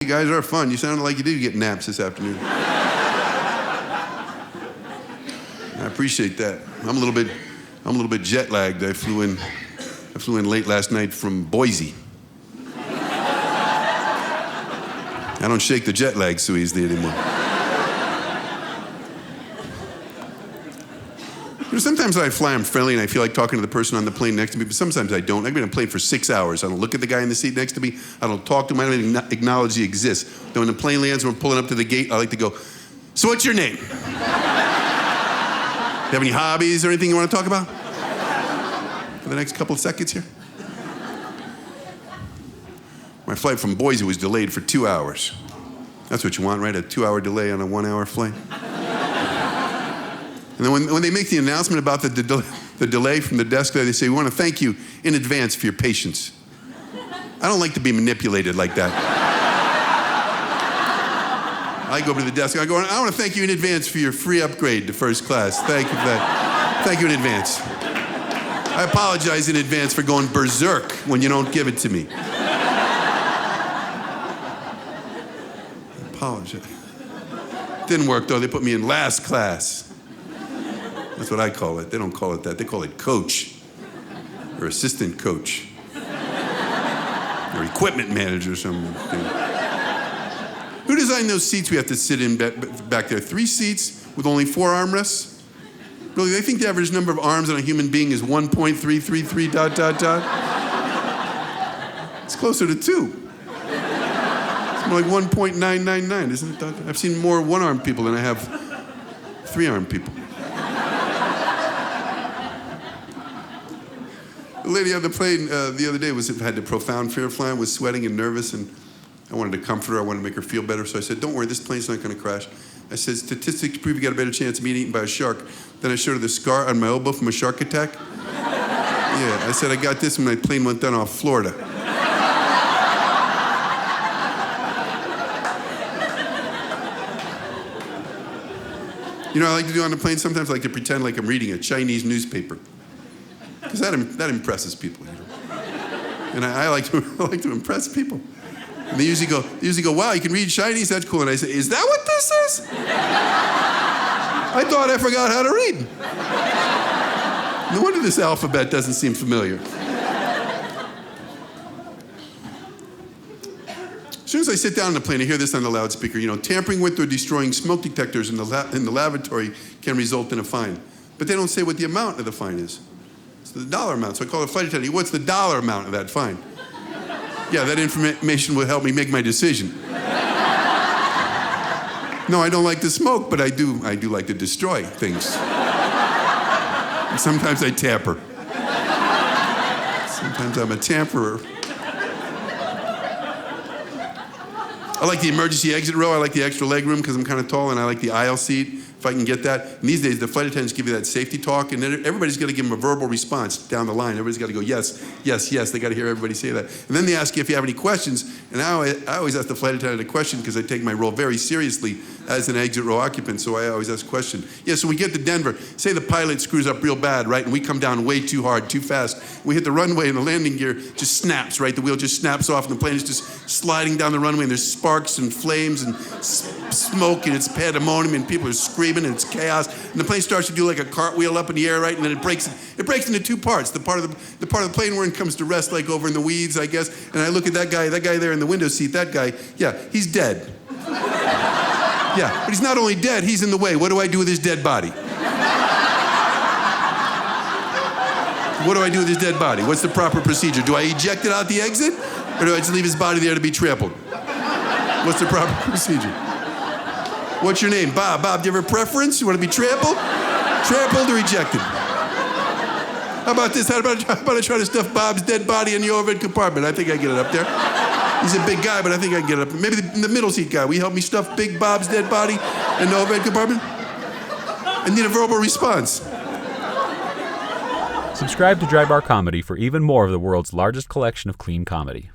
You guys are fun. You sounded like you did get naps this afternoon. I appreciate that. I'm a little bit jet lagged. I flew in late last night from Boise. I don't shake the jet lag so easily anymore. Sometimes I fly, I'm friendly, and I feel like talking to the person on the plane next to me, but sometimes I don't. I've been on a plane for 6 hours. I don't look at the guy in the seat next to me. I don't talk to him. I don't even acknowledge he exists. Then when the plane lands and we're pulling up to the gate, I like to go, "So what's your name? You have any hobbies or anything you want to talk about for the next couple of seconds here?" My flight from Boise was delayed for 2 hours. That's what you want, right? A 2-hour delay on a 1-hour flight. And then when they make the announcement about the delay from the desk there, they say, "We want to thank you in advance for your patience." I don't like to be manipulated like that. I go over to the desk, I go, "I want to thank you in advance for your free upgrade to first class. Thank you for that. Thank you in advance. I apologize in advance for going berserk when you don't give it to me." I apologize. Didn't work though, they put me in last class. That's what I call it. They don't call it that. They call it coach or assistant coach or equipment manager or something. Who designed those seats we have to sit in back there? 3 seats with only 4 armrests? Really, they think the average number of arms on a human being is 1.333 ... It's closer to 2. It's more like 1.999, isn't it? I've seen more one-armed people than I have 3-armed people. The lady on the plane the other day had a profound fear of flying, was sweating and nervous, and I wanted to comfort her. I wanted to make her feel better. So I said, "Don't worry, this plane's not going to crash." I said, "Statistics prove you got a better chance of being eaten by a shark." Then I showed her the scar on my elbow from a shark attack. Yeah, I said, "I got this when my plane went down off Florida." You know what I like to do on the plane? Sometimes I like to pretend like I'm reading a Chinese newspaper. Because that impresses people, you know. And I like to impress people. And they usually go, "Wow, you can read Chinese? That's cool." And I say, "Is that what this is? I thought I forgot how to read. No wonder this alphabet doesn't seem familiar." As soon as I sit down on the plane, I hear this on the loudspeaker. You know, tampering with or destroying smoke detectors in the lavatory can result in a fine. But they don't say what the amount of the fine is. It's the dollar amount. So I call the flight attendant. "What's the dollar amount of that fine?" "Yeah, that information will help me make my decision." "No, I don't like to smoke, but I do like to destroy things. And sometimes I tamper. Sometimes I'm a tamperer." I like the emergency exit row. I like the extra leg room because I'm kind of tall, and I like the aisle seat if I can get that. And these days, the flight attendants give you that safety talk, and then everybody's got to give them a verbal response down the line. Everybody's got to go, "Yes, yes, yes." They got to hear everybody say that. And then they ask you if you have any questions, and I always ask the flight attendant a question because I take my role very seriously as an exit row occupant, so I always ask a question. "Yeah, so we get to Denver. Say the pilot screws up real bad, right? And we come down way too hard, too fast. We hit the runway, and the landing gear just snaps, right? The wheel just snaps off, and the plane is just sliding down the runway, and there's sparks and flames and smoke, and it's pandemonium, and people are screaming, and it's chaos. And the plane starts to do like a cartwheel up in the air, right? And then it breaks into 2 parts. The part of the plane we're in comes to rest like over in the weeds, I guess. And I look at that guy there in the window seat, that guy, yeah, he's dead. Yeah, but he's not only dead, he's in the way. What do I do with his dead body? What do I do with his dead body? What's the proper procedure? Do I eject it out the exit? Or do I just leave his body there to be trampled? What's the proper procedure? What's your name? Bob. Bob, do you have a preference? You want to be trampled? Trampled or ejected? How about this? How about I try to stuff Bob's dead body in the overhead compartment? I think I get it up there. He's a big guy, but I think I can get it up. Maybe the middle seat guy. Will you help me stuff Big Bob's dead body in the overhead compartment? I need a verbal response. Subscribe to Dry Bar Comedy for even more of the world's largest collection of clean comedy.